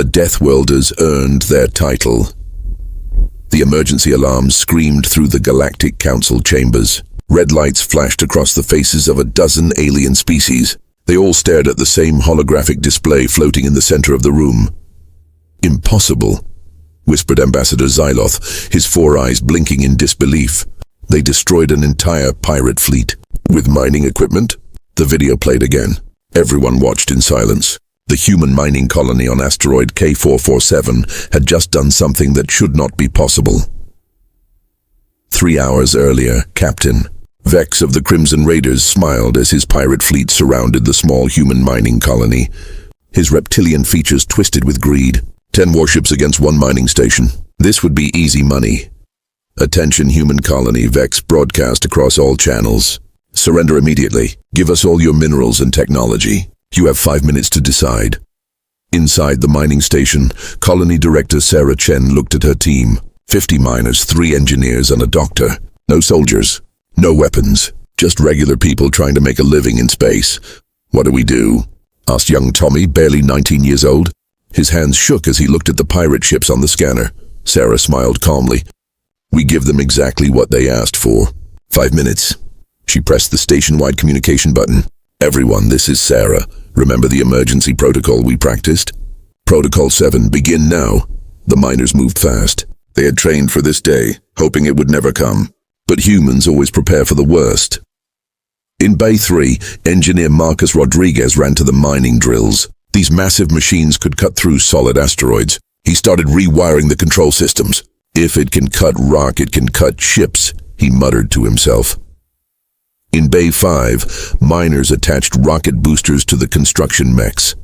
The Deathworlders earned their title. The emergency alarms screamed through the Galactic Council chambers. Red lights flashed across the faces of a dozen alien species. They all stared at the same holographic display floating in the center of the room. "Impossible," whispered Ambassador Xyloth, his four eyes blinking in disbelief. "They destroyed an entire pirate fleet. With mining equipment?" The video played again. Everyone watched in silence. The human mining colony on asteroid K447 had just done something that should not be possible. 3 hours earlier, Captain Vex of the Crimson Raiders smiled as his pirate fleet surrounded the small human mining colony. His reptilian features twisted with greed. 10 warships against 1 mining station. This would be easy money. "Attention human colony," Vex broadcast across all channels. "Surrender immediately. Give us all your minerals and technology. You have 5 minutes to decide." Inside the mining station, Colony Director Sarah Chen looked at her team. 50 miners, 3 engineers and a doctor. No soldiers. No weapons. Just regular people trying to make a living in space. "What do we do?" asked young Tommy, barely 19 years old. His hands shook as he looked at the pirate ships on the scanner. Sarah smiled calmly. "We give them exactly what they asked for. 5 minutes. She pressed the station-wide communication button. "Everyone, this is Sarah. Remember the emergency protocol we practiced? Protocol 7, begin now." The miners moved fast. They had trained for this day, hoping it would never come. But humans always prepare for the worst. In Bay 3, engineer Marcus Rodriguez ran to the mining drills. These massive machines could cut through solid asteroids. He started rewiring the control systems. "If it can cut rock, it can cut ships," he muttered to himself. In Bay 5, miners attached rocket boosters to the construction mechs.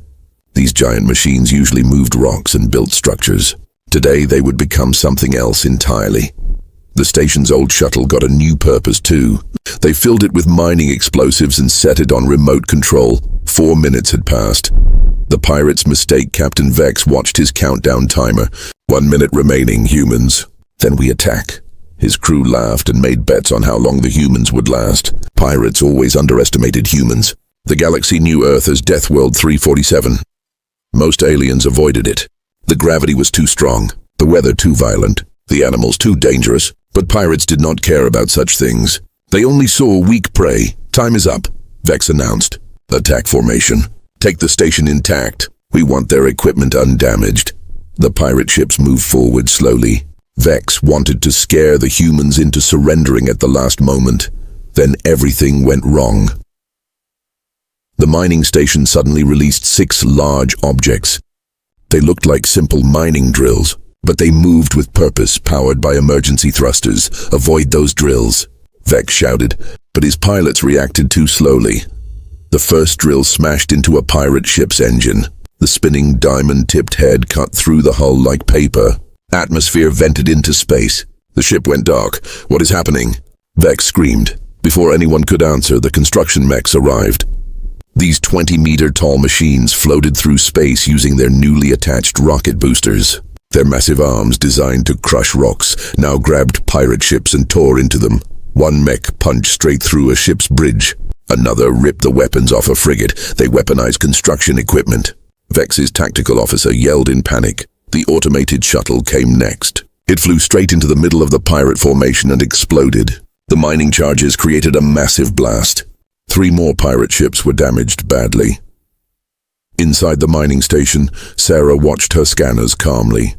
These giant machines usually moved rocks and built structures. Today they would become something else entirely. The station's old shuttle got a new purpose too. They filled it with mining explosives and set it on remote control. 4 minutes had passed. The pirate's mistake, Captain Vex watched his countdown timer. 1 minute remaining, humans. Then we attack. His crew laughed and made bets on how long the humans would last. Pirates always underestimated humans. The galaxy knew Earth as Deathworld 347. Most aliens avoided it. The gravity was too strong, the weather too violent, the animals too dangerous. But pirates did not care about such things. They only saw weak prey. "Time is up," Vex announced. "Attack formation. Take the station intact. We want their equipment undamaged." The pirate ships moved forward slowly. Vex wanted to scare the humans into surrendering at the last moment. Then everything went wrong. The mining station suddenly released 6 large objects. They looked like simple mining drills, but they moved with purpose, powered by emergency thrusters. "Avoid those drills," Vex shouted, but his pilots reacted too slowly. The first drill smashed into a pirate ship's engine. The spinning diamond-tipped head cut through the hull like paper. Atmosphere vented into space. The ship went dark. "What is happening?" Vex screamed. Before anyone could answer, the construction mechs arrived. These 20-meter-tall machines floated through space using their newly attached rocket boosters. Their massive arms, designed to crush rocks, now grabbed pirate ships and tore into them. One mech punched straight through a ship's bridge. Another ripped the weapons off a frigate. They weaponized construction equipment. Vex's tactical officer yelled in panic. The automated shuttle came next. It flew straight into the middle of the pirate formation and exploded. The mining charges created a massive blast. 3 more pirate ships were damaged badly. Inside the mining station, Sarah watched her scanners calmly.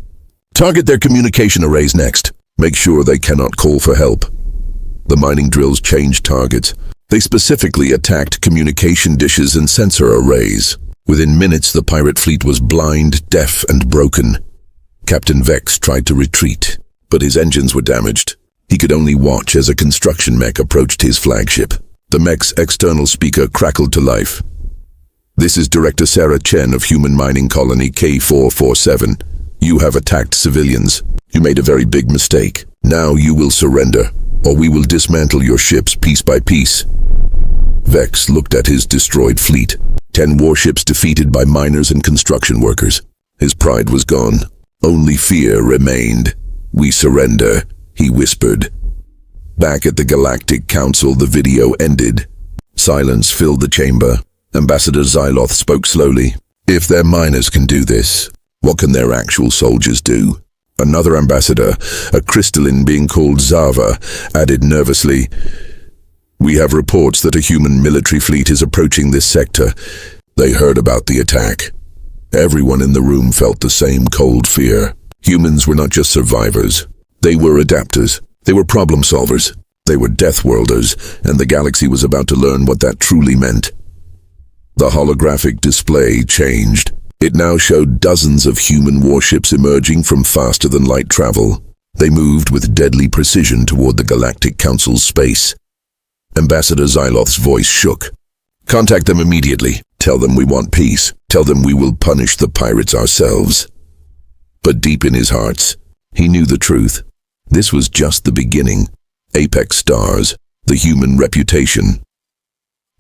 "Target their communication arrays next. Make sure they cannot call for help." The mining drills changed targets. They specifically attacked communication dishes and sensor arrays. Within minutes, the pirate fleet was blind, deaf, and broken. Captain Vex tried to retreat, but his engines were damaged. He could only watch as a construction mech approached his flagship. The mech's external speaker crackled to life. "This is Director Sarah Chen of Human Mining Colony K447. You have attacked civilians. You made a very big mistake. Now you will surrender, or we will dismantle your ships piece by piece." Vex looked at his destroyed fleet. 10 warships defeated by miners and construction workers. His pride was gone. Only fear remained. "We surrender," he whispered. Back at the Galactic Council, the video ended. Silence filled the chamber. Ambassador Xyloth spoke slowly. "If their miners can do this, What can their actual soldiers do? Another ambassador, a crystalline being called Zava, added nervously, "We have reports that a human military fleet is approaching this sector." They heard about the attack. Everyone in the room felt the same cold fear. Humans were not just survivors. They were adapters. They were problem solvers. They were Deathworlders, and the galaxy was about to learn what that truly meant. The holographic display changed. It now showed dozens of human warships emerging from faster-than-light travel. They moved with deadly precision toward the Galactic Council's space. Ambassador Xyloth's voice shook. "Contact them immediately. Tell them we want peace. Tell them we will punish the pirates ourselves." But deep in his heart, he knew the truth. This was just the beginning. Apex stars, the human reputation.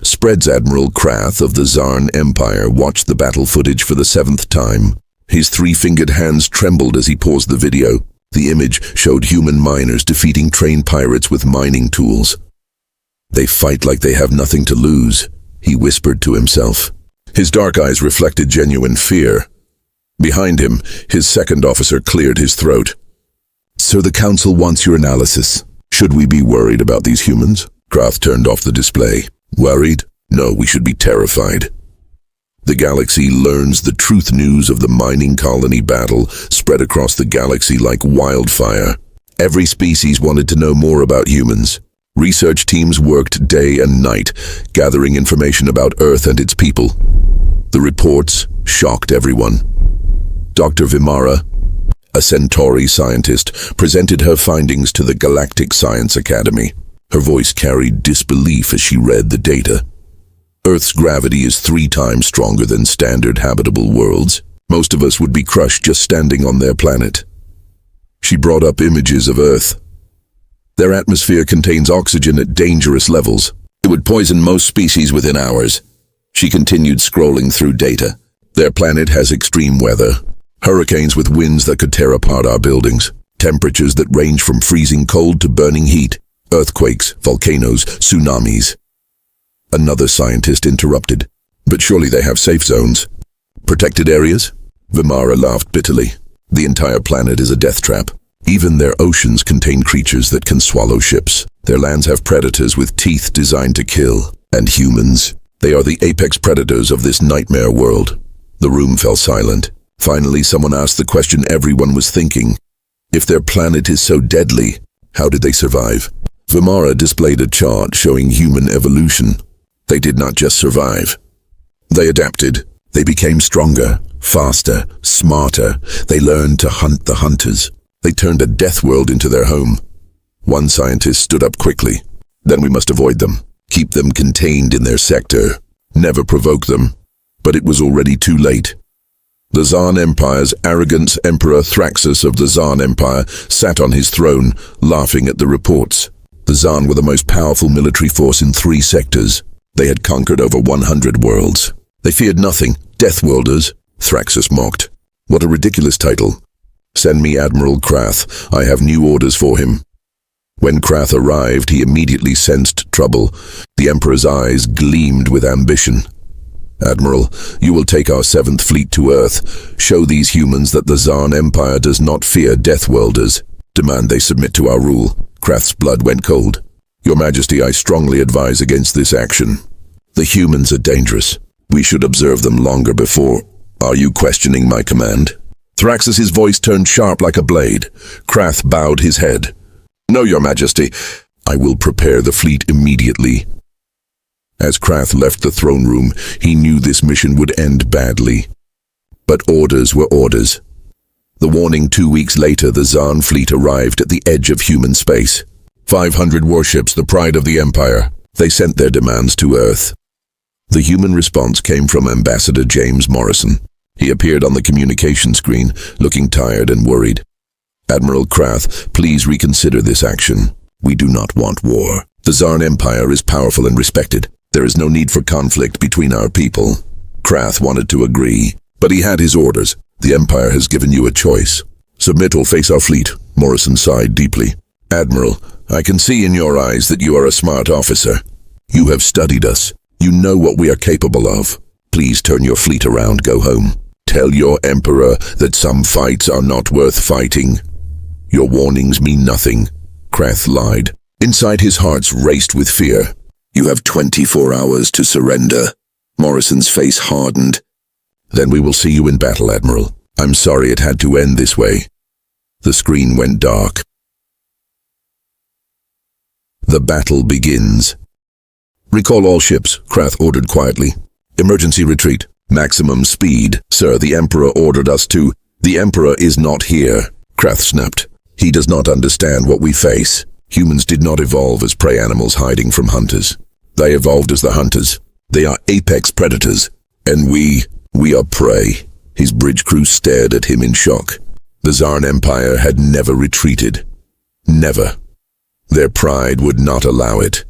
Spreads Admiral Krath of the Zarn Empire watched the battle footage for the 7th time. His 3-fingered hands trembled as he paused the video. The image showed human miners defeating trained pirates with mining tools. "They fight like they have nothing to lose," he whispered to himself. His dark eyes reflected genuine fear. Behind him, his second officer cleared his throat. "So the Council wants your analysis. Should we be worried about these humans?" Krath turned off the display. "Worried? No, we should be terrified." The galaxy learns the truth news of the mining colony battle spread across the galaxy like wildfire. Every species wanted to know more about humans. Research teams worked day and night, gathering information about Earth and its people. The reports shocked everyone. Dr. Vimara, a Centauri scientist, presented her findings to the Galactic Science Academy. Her voice carried disbelief as she read the data. Earth's gravity is 3 times stronger than standard habitable worlds. Most of us would be crushed just standing on their planet. She brought up images of Earth. Their atmosphere contains oxygen at dangerous levels. It would poison most species within hours. She continued scrolling through data. Their planet has extreme weather. Hurricanes with winds that could tear apart our buildings. Temperatures that range from freezing cold to burning heat. Earthquakes, volcanoes, tsunamis. Another scientist interrupted. "But surely they have safe zones." "Protected areas?" Vimara laughed bitterly. "The entire planet is a death trap. Even their oceans contain creatures that can swallow ships. Their lands have predators with teeth designed to kill. And humans, they are the apex predators of this nightmare world." The room fell silent. Finally, someone asked the question everyone was thinking. If their planet is so deadly, how did they survive? Vimara displayed a chart showing human evolution. They did not just survive. They adapted. They became stronger, faster, smarter. They learned to hunt the hunters. They turned a death world into their home. One scientist stood up quickly. "Then we must avoid them. Keep them contained in their sector. Never provoke them." But it was already too late. The Zarn Empire's arrogant Emperor Thraxus of the Zarn Empire sat on his throne, laughing at the reports. The Zarn were the most powerful military force in 3 sectors. They had conquered over 100 worlds. They feared nothing. Deathworlders, Thraxus mocked. "What a ridiculous title. Send me Admiral Krath. I have new orders for him." When Krath arrived, he immediately sensed trouble. The Emperor's eyes gleamed with ambition. "Admiral, you will take our 7th Fleet to Earth. Show these humans that the Zarn Empire does not fear Deathworlders. Demand they submit to our rule." Krath's blood went cold. "Your Majesty, I strongly advise against this action. The humans are dangerous. We should observe them longer before." "Are you questioning my command?" Thraxus's voice turned sharp like a blade. Krath bowed his head. "No, Your Majesty. I will prepare the fleet immediately." As Krath left the throne room, he knew this mission would end badly. But orders were orders. The warning 2 weeks later, the Zarn fleet arrived at the edge of human space. 500 warships, the pride of the Empire. They sent their demands to Earth. The human response came from Ambassador James Morrison. He appeared on the communication screen, looking tired and worried. "Admiral Krath, please reconsider this action. We do not want war. The Zarn Empire is powerful and respected. There is no need for conflict between our people." Krath wanted to agree, but he had his orders. "The Empire has given you a choice. Submit or face our fleet." Morrison sighed deeply. "Admiral, I can see in your eyes that you are a smart officer. You have studied us. You know what we are capable of. Please turn your fleet around, go home." Tell your Emperor that some fights are not worth fighting. Your warnings mean nothing, Krath lied. Inside his heart raced with fear. You have 24 hours to surrender. Morrison's face hardened. Then we will see you in battle, Admiral. I'm sorry it had to end this way. The screen went dark. The battle begins. Recall all ships, Krath ordered quietly. Emergency retreat. Maximum speed. Sir, the Emperor ordered us to. The Emperor is not here, Krath snapped. He does not understand what we face. Humans did not evolve as prey animals hiding from hunters. They evolved as the hunters. They are apex predators. And we are prey. His bridge crew stared at him in shock. The Zarn Empire had never retreated. Never. Their pride would not allow it.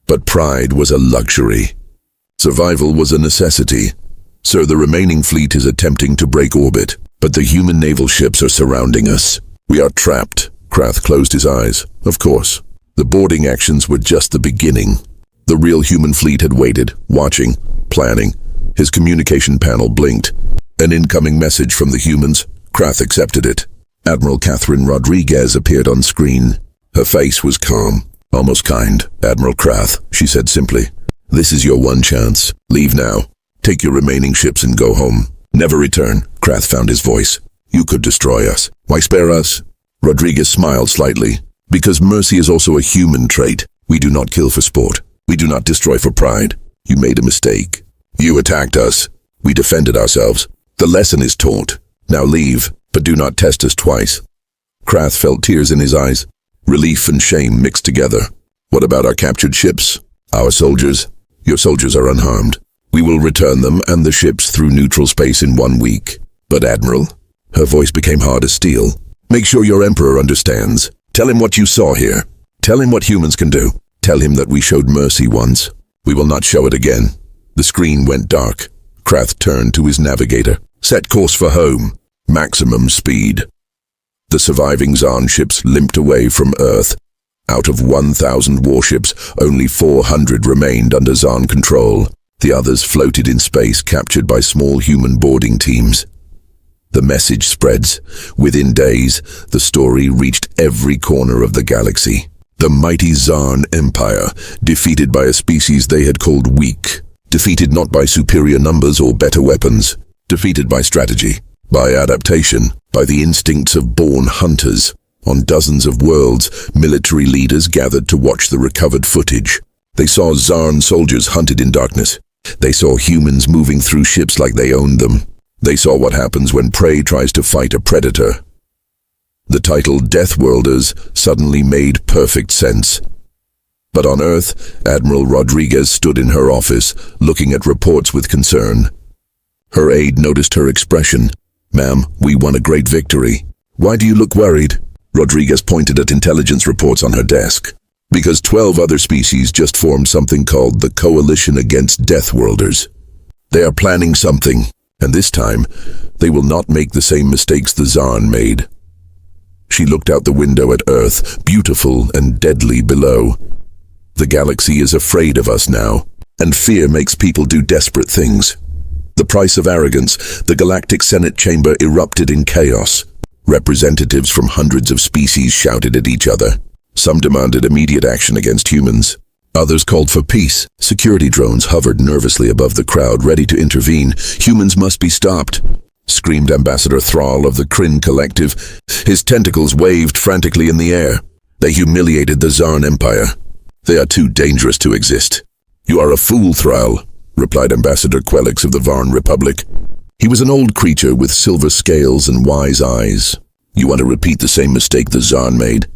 But pride was a luxury. Survival was a necessity. Sir, the remaining fleet is attempting to break orbit, but the human naval ships are surrounding us. We are trapped. Krath closed his eyes. Of course. The boarding actions were just the beginning. The real human fleet had waited, watching, planning. His communication panel blinked. An incoming message from the humans. Krath accepted it. Admiral Catherine Rodriguez appeared on screen. Her face was calm, almost kind. Admiral Krath, she said simply. This is your one chance. Leave now. Take your remaining ships and go home. Never return. Krath found his voice. You could destroy us. Why spare us? Rodriguez smiled slightly. Because mercy is also a human trait. We do not kill for sport. We do not destroy for pride. You made a mistake. You attacked us. We defended ourselves. The lesson is taught. Now leave, but do not test us twice. Krath felt tears in his eyes. Relief and shame mixed together. What about our captured ships? Our soldiers? Your soldiers are unharmed. We will return them and the ships through neutral space in 1 week. But Admiral, her voice became hard as steel. Make sure your Emperor understands. Tell him what you saw here. Tell him what humans can do. Tell him that we showed mercy once. We will not show it again. The screen went dark. Krath turned to his navigator. Set course for home. Maximum speed. The surviving Zarn ships limped away from Earth. Out of 1,000 warships, only 400 remained under Zarn control. The others floated in space, captured by small human boarding teams. The message spreads. Within days, the story reached every corner of the galaxy. The mighty Zarn Empire, defeated by a species they had called weak. Defeated not by superior numbers or better weapons. Defeated by strategy, by adaptation, by the instincts of born hunters. On dozens of worlds, military leaders gathered to watch the recovered footage. They saw Zarn soldiers hunted in darkness. They saw humans moving through ships like they owned them. They saw what happens when prey tries to fight a predator. The title Deathworlders suddenly made perfect sense. But on Earth, Admiral Rodriguez stood in her office, looking at reports with concern. Her aide noticed her expression. Ma'am, we won a great victory. Why do you look worried? Rodriguez pointed at intelligence reports on her desk. Because 12 other species just formed something called the Coalition Against Deathworlders. They are planning something, and this time, they will not make the same mistakes the Zarn made. She looked out the window at Earth, beautiful and deadly below. The galaxy is afraid of us now, and fear makes people do desperate things. The price of arrogance, the Galactic Senate chamber erupted in chaos. Representatives from hundreds of species shouted at each other. Some demanded immediate action against humans. Others called for peace. Security drones hovered nervously above the crowd, ready to intervene. Humans must be stopped, screamed Ambassador Thrall of the Kryn Collective. His tentacles waved frantically in the air. They humiliated the Zarn Empire. They are too dangerous to exist. You are a fool, Thrall, replied Ambassador Quelix of the Varn Republic. He was an old creature with silver scales and wise eyes. You want to repeat the same mistake the Zarn made?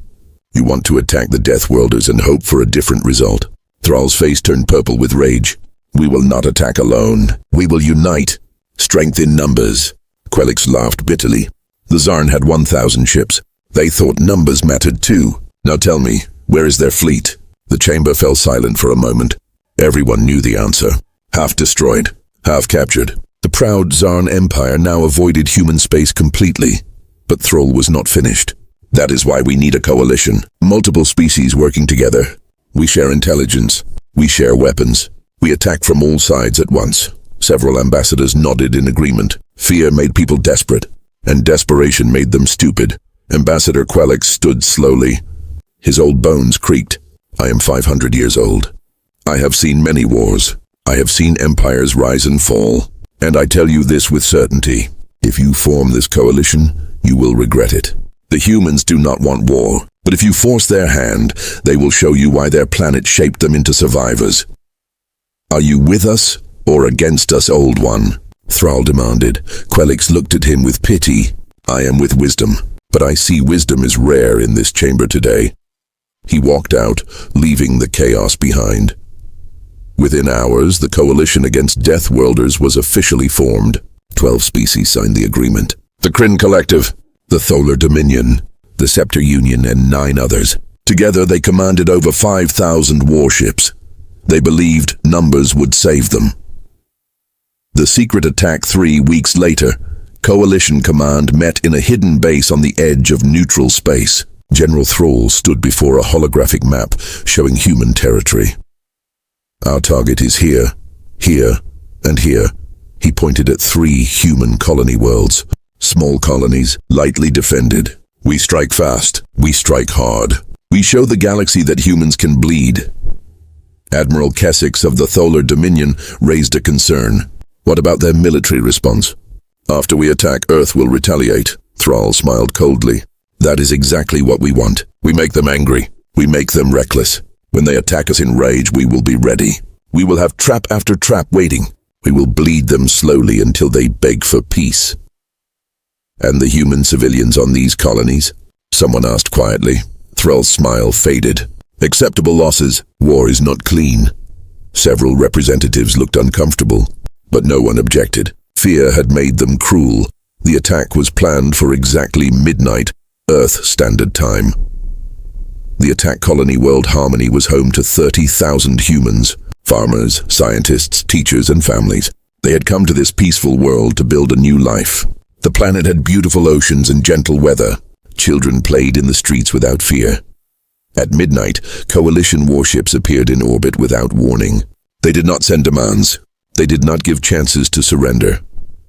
You want to attack the Deathworlders and hope for a different result? Thrall's face turned purple with rage. We will not attack alone. We will unite. Strength in numbers. Quelix laughed bitterly. The Zarn had 1,000 ships. They thought numbers mattered too. Now tell me, where is their fleet? The chamber fell silent for a moment. Everyone knew the answer. Half destroyed, half captured. The proud Zarn Empire now avoided human space completely. But Thrall was not finished. That is why we need a coalition. Multiple species working together. We share intelligence. We share weapons. We attack from all sides at once. Several ambassadors nodded in agreement. Fear made people desperate, and desperation made them stupid. Ambassador Quelix stood slowly. His old bones creaked. I am 500 years old. I have seen many wars. I have seen empires rise and fall. And I tell you this with certainty. If you form this coalition, you will regret it. The humans do not want war, but if you force their hand, they will show you why their planet shaped them into survivors. Are you with us or against us, Old One? Thrall demanded. Quelix looked at him with pity. I am with wisdom, but I see wisdom is rare in this chamber today. He walked out, leaving the chaos behind. Within hours, the coalition against Deathworlders was officially formed. 12 species signed the agreement. The Kryn Collective, the Tholar Dominion, the Scepter Union, and 9 others. Together they commanded over 5,000 warships. They believed numbers would save them. The secret attack 3 weeks later, Coalition Command met in a hidden base on the edge of neutral space. General Thrall stood before a holographic map showing human territory. Our target is here, here, and here. He pointed at 3 human colony worlds. Small colonies, lightly defended. We strike fast. We strike hard. We show the galaxy that humans can bleed. Admiral Kesix of the Tholar Dominion raised a concern. What about their military response? After we attack, Earth will retaliate. Thrall smiled coldly. That is exactly what we want. We make them angry. We make them reckless. When they attack us in rage, we will be ready. We will have trap after trap waiting. We will bleed them slowly until they beg for peace. And the human civilians on these colonies? Someone asked quietly. Thrall's smile faded. Acceptable losses. War is not clean. Several representatives looked uncomfortable, but no one objected. Fear had made them cruel. The attack was planned for exactly midnight, Earth Standard Time. The attack colony World Harmony was home to 30,000 humans, farmers, scientists, teachers, and families. They had come to this peaceful world to build a new life. The planet had beautiful oceans and gentle weather. Children played in the streets without fear. At midnight, Coalition warships appeared in orbit without warning. They did not send demands. They did not give chances to surrender.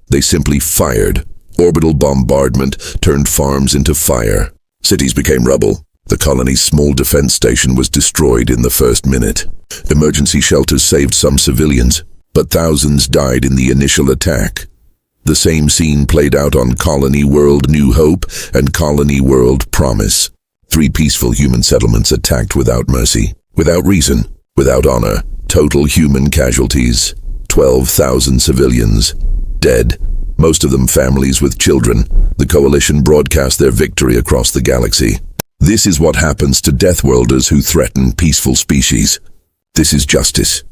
They simply fired. Orbital bombardment turned farms into fire. Cities became rubble. The colony's small defense station was destroyed in the first minute. Emergency shelters saved some civilians, but thousands died in the initial attack. The same scene played out on Colony World New Hope and Colony World Promise. 3 peaceful human settlements attacked without mercy, without reason, without honor. Total human casualties, 12,000 civilians, dead, most of them families with children. The Coalition broadcast their victory across the galaxy. This is what happens to Deathworlders who threaten peaceful species. This is justice.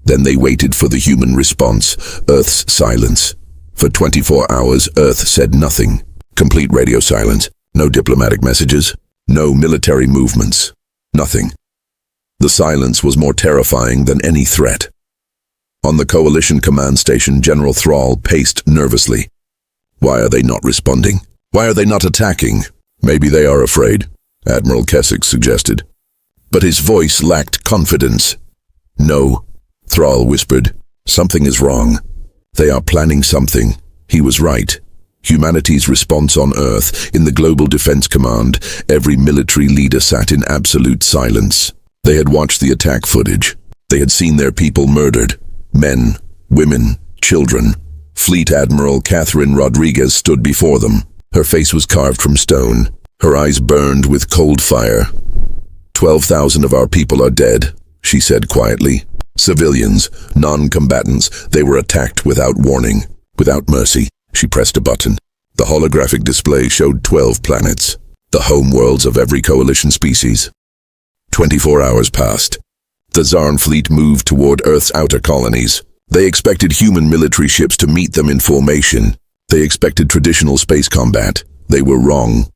Then they waited for the human response, Earth's silence. For 24 hours, Earth said nothing. Complete radio silence. No diplomatic messages. No military movements. Nothing. The silence was more terrifying than any threat. On the Coalition command station, General Thrall paced nervously. Why are they not responding? Why are they not attacking? Maybe they are afraid, Admiral Kesix suggested. But his voice lacked confidence. No, Thrall whispered. Something is wrong. They are planning something. He was right. Humanity's response on Earth, in the Global Defense Command, every military leader sat in absolute silence. They had watched the attack footage. They had seen their people murdered. Men, women, children. Fleet Admiral Catherine Rodriguez stood before them. Her face was carved from stone. Her eyes burned with cold fire. 12,000 of our people are dead, she said quietly. Civilians, non-combatants, they were attacked without warning, without mercy. She pressed a button. The holographic display showed 12 planets, the home worlds of every Coalition species. 24 hours passed. The Zarn fleet moved toward Earth's outer colonies. They expected human military ships to meet them in formation. They expected traditional space combat. They were wrong.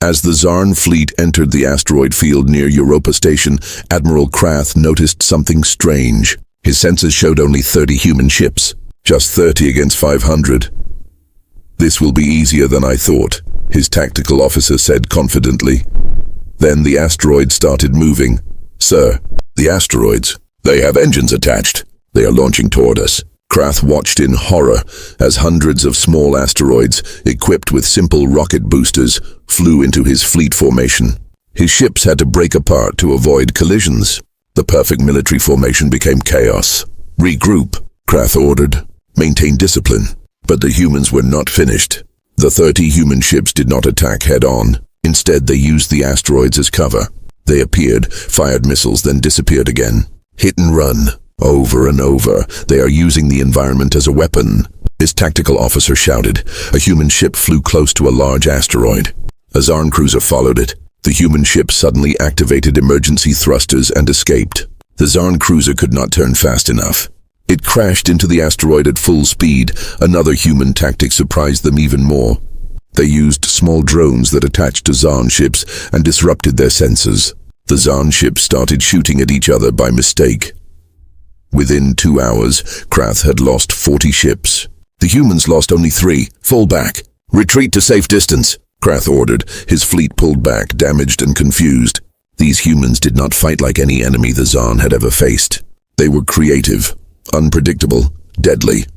As the Zarn fleet entered the asteroid field near Europa Station, Admiral Krath noticed something strange. His sensors showed only 30 human ships, just 30 against 500. This will be easier than I thought, his tactical officer said confidently. Then the asteroid started moving. Sir, the asteroids, they have engines attached. They are launching toward us. Krath watched in horror as hundreds of small asteroids, equipped with simple rocket boosters, flew into his fleet formation. His ships had to break apart to avoid collisions. The perfect military formation became chaos. "Regroup," Krath ordered. "Maintain discipline." But the humans were not finished. The 30 human ships did not attack head-on. Instead, they used the asteroids as cover. They appeared, fired missiles, then disappeared again. Hit and run. Over and over. They are using the environment as a weapon. His tactical officer shouted. A human ship flew close to a large asteroid. A Zarn cruiser followed it. The human ship suddenly activated emergency thrusters and escaped. The Zarn cruiser could not turn fast enough. It crashed into the asteroid at full speed. Another human tactic surprised them even more. They used small drones that attached to Zarn ships and disrupted their sensors. The Zarn ships started shooting at each other by mistake. Within 2 hours, Krath had lost 40 ships. The humans lost only 3. Fall back. Retreat to safe distance, Krath ordered. His fleet pulled back, damaged and confused. These humans did not fight like any enemy the Zarn had ever faced. They were creative, unpredictable, deadly.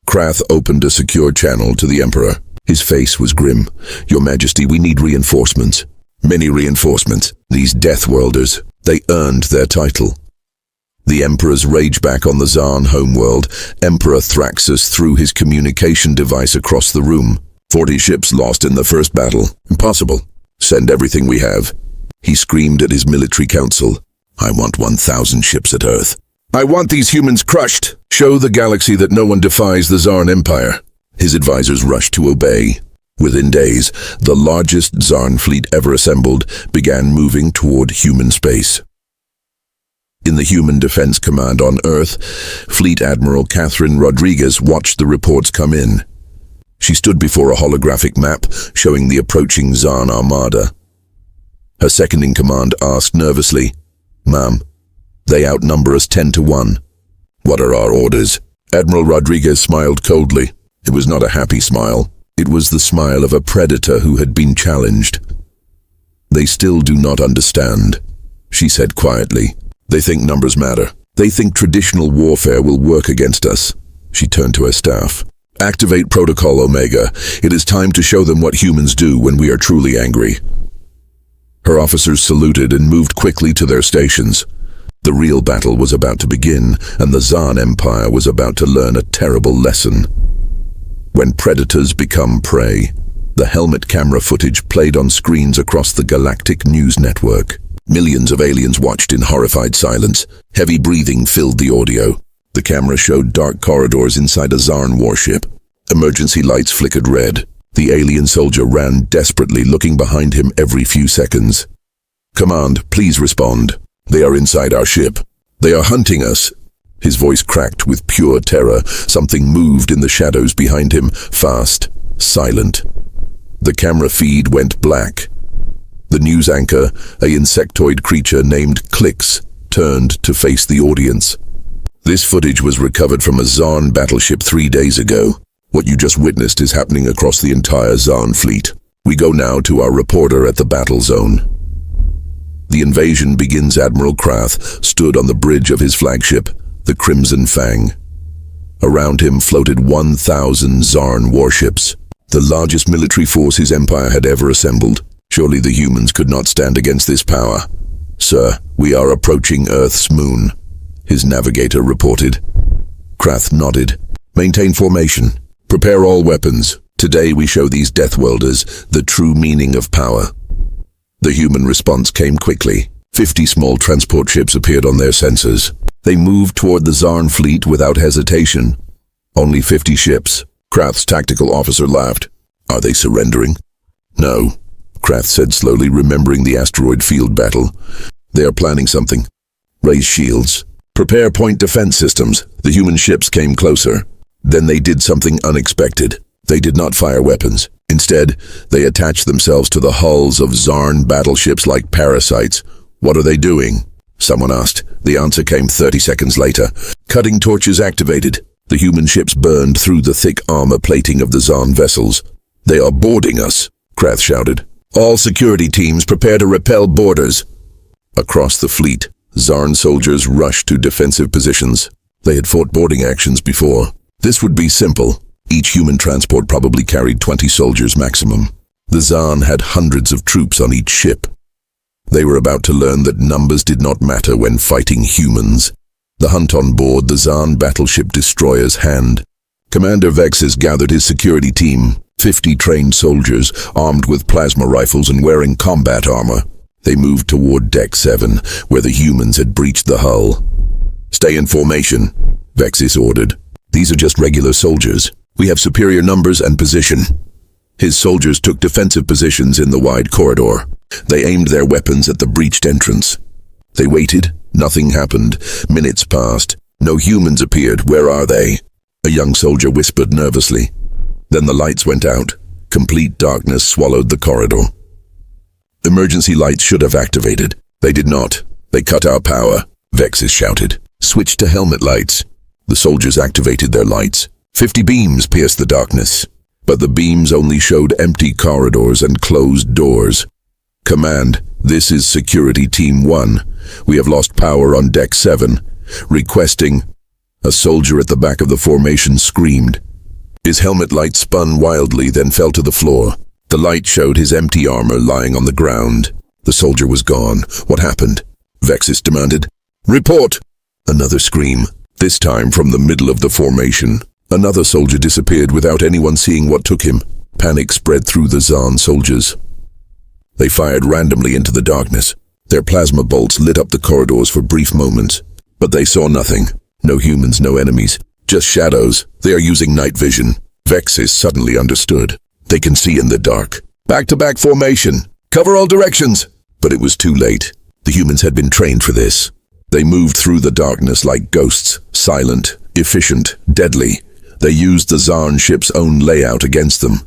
Krath opened a secure channel to the Emperor. His face was grim. "Your Majesty, we need reinforcements." "Many reinforcements. These Deathworlders. They earned their title." The Emperor's rage back on the Zarn homeworld. Emperor Thraxus threw his communication device across the room. 40 ships lost in the first battle. Impossible. Send everything we have. He screamed at his military council. "I want 1,000 ships at Earth. I want these humans crushed. Show the galaxy that no one defies the Zarn Empire." His advisors rushed to obey. Within days, the largest Zarn fleet ever assembled began moving toward human space. In the Human Defense Command on Earth, Fleet Admiral Catherine Rodriguez watched the reports come in. She stood before a holographic map showing the approaching Zarn armada. Her second-in-command asked nervously, "Ma'am, they outnumber us 10 to 1. What are our orders?" Admiral Rodriguez smiled coldly. It was not a happy smile. It was the smile of a predator who had been challenged. "They still do not understand," she said quietly. "They think numbers matter. They think traditional warfare will work against us." She turned to her staff. "Activate Protocol Omega. It is time to show them what humans do when we are truly angry." Her officers saluted and moved quickly to their stations. The real battle was about to begin, and the Zarn Empire was about to learn a terrible lesson. When predators become prey, the helmet camera footage played on screens across the Galactic News Network. Millions of aliens watched in horrified silence. Heavy breathing filled the audio. The camera showed dark corridors inside a Zarn warship. Emergency lights flickered red. The alien soldier ran desperately, looking behind him every few seconds. "Command, please respond. They are inside our ship. They are hunting us." His voice cracked with pure terror. Something moved in the shadows behind him, fast, silent. The camera feed went black. The news anchor, a insectoid creature named Clicks, turned to face the audience. "This footage was recovered from a Zarn battleship 3 days ago. What you just witnessed is happening across the entire Zarn fleet. We go now to our reporter at the battle zone." The invasion begins. Admiral Krath stood on the bridge of his flagship, the Crimson Fang. Around him floated 1,000 Zarn warships, the largest military force his empire had ever assembled. Surely the humans could not stand against this power. "Sir, we are approaching Earth's moon," his navigator reported. Krath nodded. "Maintain formation. Prepare all weapons. Today we show these Deathworlders the true meaning of power." The human response came quickly. 50 small transport ships appeared on their sensors. They moved toward the Zarn fleet without hesitation. "Only 50 ships." Krath's tactical officer laughed. "Are they surrendering?" "No," Krath said slowly, remembering the asteroid field battle. "They are planning something. Raise shields. Prepare point defense systems." The human ships came closer. Then they did something unexpected. They did not fire weapons. Instead, they attached themselves to the hulls of Zarn battleships like parasites. "What are they doing?" someone asked. The answer came 30 seconds later. Cutting torches activated. The human ships burned through the thick armor plating of the Zarn vessels. "They are boarding us," Krath shouted. "All security teams prepare to repel boarders." Across the fleet, Zarn soldiers rushed to defensive positions. They had fought boarding actions before. This would be simple. Each human transport probably carried 20 soldiers maximum. The Zaan had hundreds of troops on each ship. They were about to learn that numbers did not matter when fighting humans. The hunt on board the Zaan battleship destroyer's hand. Commander Vexis gathered his security team, 50 trained soldiers, armed with plasma rifles and wearing combat armor. They moved toward Deck 7, where the humans had breached the hull. "Stay in formation," Vexis ordered. "These are just regular soldiers. We have superior numbers and position." His soldiers took defensive positions in the wide corridor. They aimed their weapons at the breached entrance. They waited. Nothing happened. Minutes passed. No humans appeared. "Where are they?" A young soldier whispered nervously. Then the lights went out. Complete darkness swallowed the corridor. Emergency lights should have activated. They did not. "They cut our power," Vexis shouted. "Switch to helmet lights." The soldiers activated their lights. 50 beams pierced the darkness. But the beams only showed empty corridors and closed doors. "Command, this is Security Team 1. We have lost power on Deck 7. Requesting..." A soldier at the back of the formation screamed. His helmet light spun wildly, then fell to the floor. The light showed his empty armor lying on the ground. The soldier was gone. "What happened?" Vexis demanded. "Report!" Another scream, this time from the middle of the formation. Another soldier disappeared without anyone seeing what took him. Panic spread through the Zaan soldiers. They fired randomly into the darkness. Their plasma bolts lit up the corridors for brief moments. But they saw nothing. No humans, no enemies. Just shadows. They are using night vision. Vexis suddenly understood. They can see in the dark. "Back-to-back formation. Cover all directions." But it was too late. The humans had been trained for this. They moved through the darkness like ghosts, silent, efficient, deadly. They used the Zaan ship's own layout against them.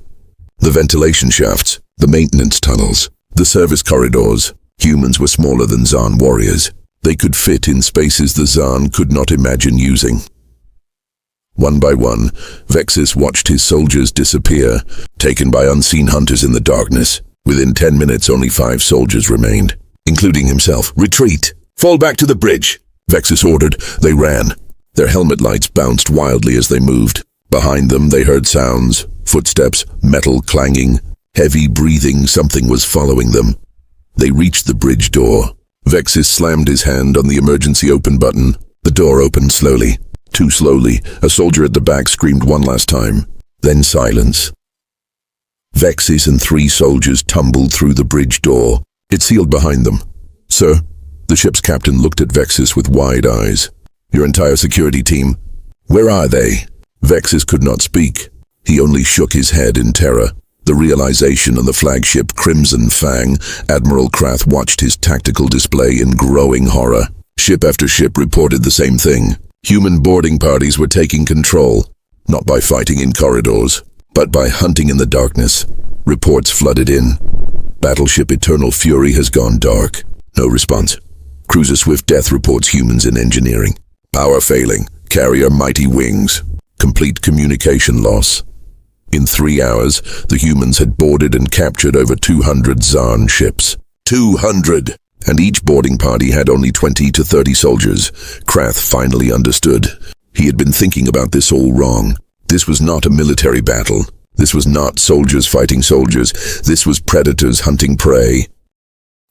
The ventilation shafts, the maintenance tunnels, the service corridors. Humans were smaller than Zaan warriors. They could fit in spaces the Zaan could not imagine using. One by one, Vexis watched his soldiers disappear, taken by unseen hunters in the darkness. Within 10 minutes, only 5 soldiers remained, including himself. "Retreat! Fall back to the bridge!" Vexis ordered. They ran. Their helmet lights bounced wildly as they moved. Behind them, they heard sounds, footsteps, metal clanging, heavy breathing. Something was following them. They reached the bridge door. Vexis slammed his hand on the emergency open button. The door opened slowly. Too slowly. A soldier at the back screamed one last time. Then silence. Vexis and 3 soldiers tumbled through the bridge door. It sealed behind them. "Sir?" The ship's captain looked at Vexis with wide eyes. "Your entire security team? Where are they?" Vexis could not speak. He only shook his head in terror. The realization on the flagship Crimson Fang, Admiral Krath watched his tactical display in growing horror. Ship after ship reported the same thing. Human boarding parties were taking control, not by fighting in corridors, but by hunting in the darkness. Reports flooded in. Battleship Eternal Fury has gone dark. No response. Cruiser Swift Death reports humans in engineering. Power failing. Carrier mighty wings. Complete communication loss. In 3 hours, the humans had boarded and captured over 200 Zaan ships. 200! And each boarding party had only 20 to 30 soldiers. Krath finally understood. He had been thinking about this all wrong. This was not a military battle. This was not soldiers fighting soldiers. This was predators hunting prey.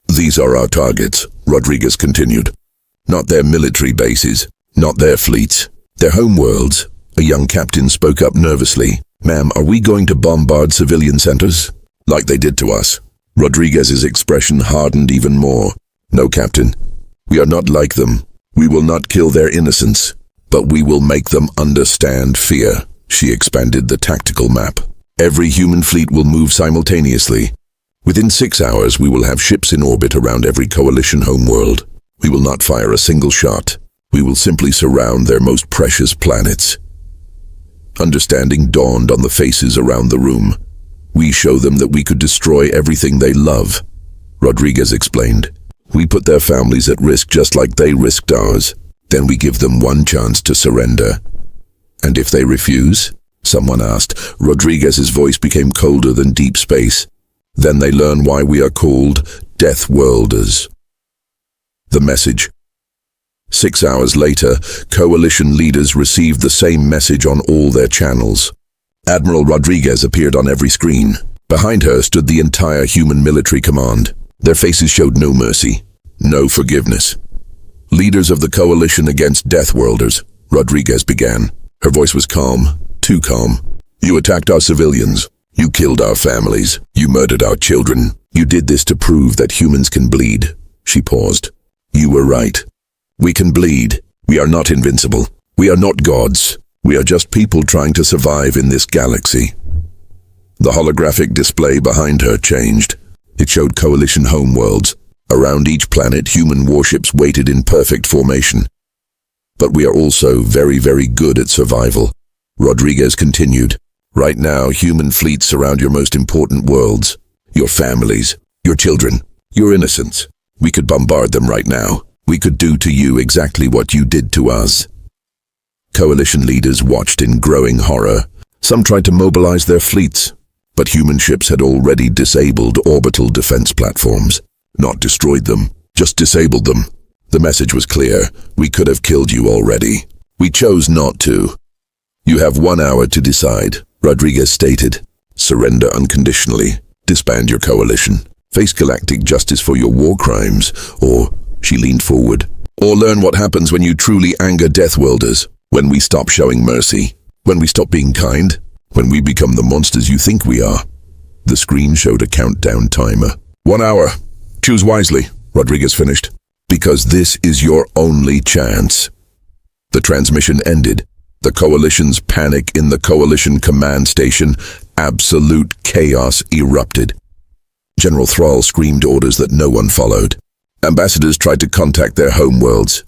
"These are our targets," Rodriguez continued. "Not their military bases, not their fleets. Their homeworlds." A young captain spoke up nervously. "Ma'am, are we going to bombard civilian centers? Like they did to us?" Rodriguez's expression hardened even more. "No, Captain. We are not like them. We will not kill their innocence, but we will make them understand fear." She expanded the tactical map. "Every human fleet will move simultaneously. Within 6 hours, we will have ships in orbit around every coalition homeworld. We will not fire a single shot. We will simply surround their most precious planets." Understanding dawned on the faces around the room. "We show them that we could destroy everything they love," Rodriguez explained. "We put their families at risk just like they risked ours. Then we give them one chance to surrender." "And if they refuse?" someone asked. Rodriguez's voice became colder than deep space. "Then they learn why we are called Deathworlders." The message. 6 hours later, coalition leaders received the same message on all their channels. Admiral Rodriguez appeared on every screen. Behind her stood the entire human military command. Their faces showed no mercy, no forgiveness. Leaders of the coalition against Deathworlders, Rodriguez began. Her voice was calm, too calm. You attacked our civilians. You killed our families. You murdered our children. You did this to prove that humans can bleed. She paused. You were right. We can bleed. We are not invincible. We are not gods. We are just people trying to survive in this galaxy. The holographic display behind her changed. It showed coalition homeworlds. Around each planet, human warships waited in perfect formation. But we are also very, very good at survival. Rodriguez continued. Right now, human fleets surround your most important worlds. Your families, your children, your innocence. We could bombard them right now. We could do to you exactly what you did to us. Coalition leaders watched in growing horror. Some tried to mobilize their fleets, but human ships had already disabled orbital defense platforms. Not destroyed them, just disabled them. The message was clear. We could have killed you already. We chose not to. You have 1 hour to decide, Rodriguez stated. Surrender unconditionally. Disband your coalition. Face galactic justice for your war crimes, or, she leaned forward, or learn what happens when you truly anger Deathworlders, when we stop showing mercy, when we stop being kind, when we become the monsters you think we are. The screen showed a countdown timer. 1 hour. Choose wisely, Rodriguez finished, because this is your only chance. The transmission ended. The coalition's panic in the coalition command station. Absolute chaos erupted. General Thrall screamed orders that no one followed. Ambassadors tried to contact their homeworlds.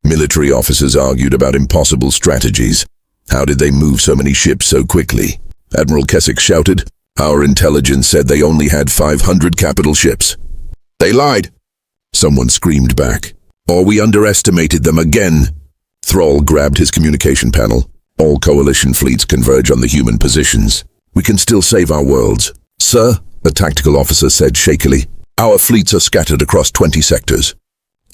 Military officers argued about impossible strategies. How did they move so many ships so quickly? Admiral Keswick shouted. Our intelligence said they only had 500 capital ships. They lied. Someone screamed back. Or we underestimated them again. Thrall grabbed his communication panel. All coalition fleets converge on the human positions. We can still save our worlds. Sir, a tactical officer said shakily, our fleets are scattered across 20 sectors.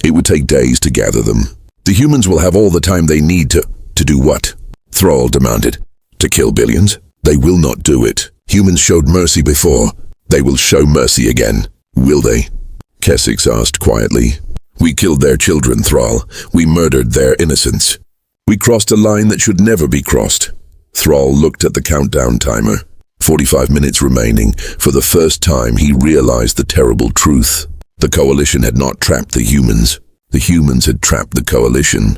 It would take days to gather them. The humans will have all the time they need to do what? Thrall demanded. To kill billions? They will not do it. Humans showed mercy before. They will show mercy again. Will they? Keswick asked quietly. We killed their children, Thrall. We murdered their innocence. We crossed a line that should never be crossed. Thrall looked at the countdown timer. 45 minutes remaining. For the first time, he realized the terrible truth. The coalition had not trapped the humans. The humans had trapped the coalition.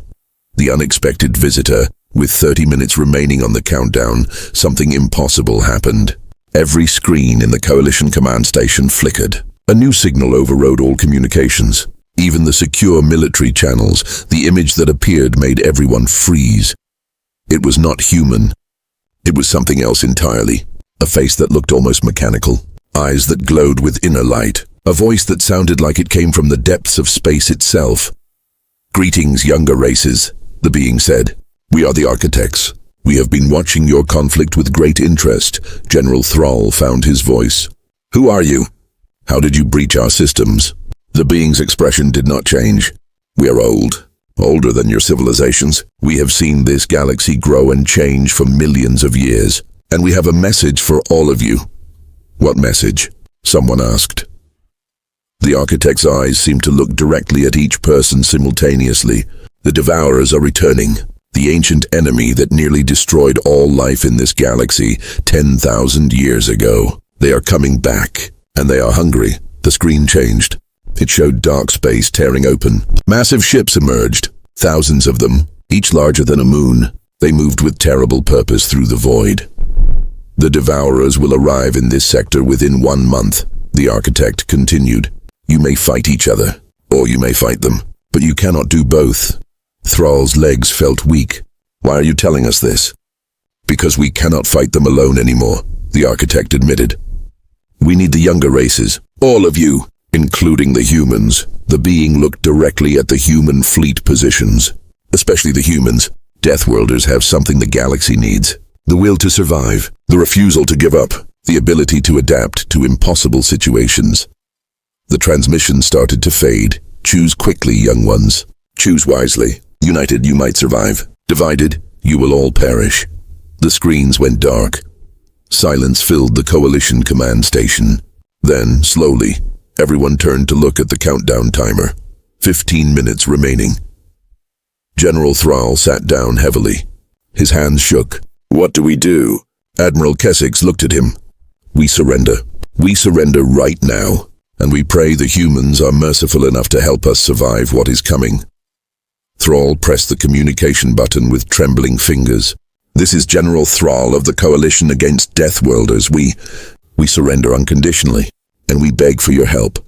The unexpected visitor. With 30 minutes remaining on the countdown, something impossible happened. Every screen in the coalition command station flickered. A new signal overrode all communications. Even the secure military channels, the image that appeared made everyone freeze. It was not human. It was something else entirely. A face that looked almost mechanical. Eyes that glowed with inner light. A voice that sounded like it came from the depths of space itself. Greetings, younger races, the being said. We are the architects. We have been watching your conflict with great interest. General Thrall found his voice. Who are you? How did you breach our systems? The being's expression did not change. We are old. Older than your civilizations. We have seen this galaxy grow and change for millions of years. And we have a message for all of you. What message? Someone asked. The architect's eyes seemed to look directly at each person simultaneously. The Devourers are returning. The ancient enemy that nearly destroyed all life in this galaxy 10,000 years ago. They are coming back, and they are hungry. The screen changed. It showed dark space tearing open. Massive ships emerged, thousands of them, each larger than a moon. They moved with terrible purpose through the void. The Devourers will arrive in this sector within 1 month, the architect continued. You may fight each other, or you may fight them, but you cannot do both. Thrall's legs felt weak. Why are you telling us this? Because we cannot fight them alone anymore, the architect admitted. We need the younger races, all of you, including the humans. The being looked directly at the human fleet positions, especially the humans. Deathworlders have something the galaxy needs. The will to survive, the refusal to give up, the ability to adapt to impossible situations. The transmission started to fade. Choose quickly, young ones. Choose wisely. United, you might survive. Divided, you will all perish. The screens went dark. Silence filled the Coalition command station. Then, slowly, everyone turned to look at the countdown timer. 15 minutes remaining. General Thrall sat down heavily. His hands shook. What do we do? Admiral Kessex looked at him. We surrender. We surrender right now, and we pray the humans are merciful enough to help us survive what is coming. Thrall pressed the communication button with trembling fingers. This is General Thrall of the Coalition against Deathworlders. We surrender unconditionally, and we beg for your help.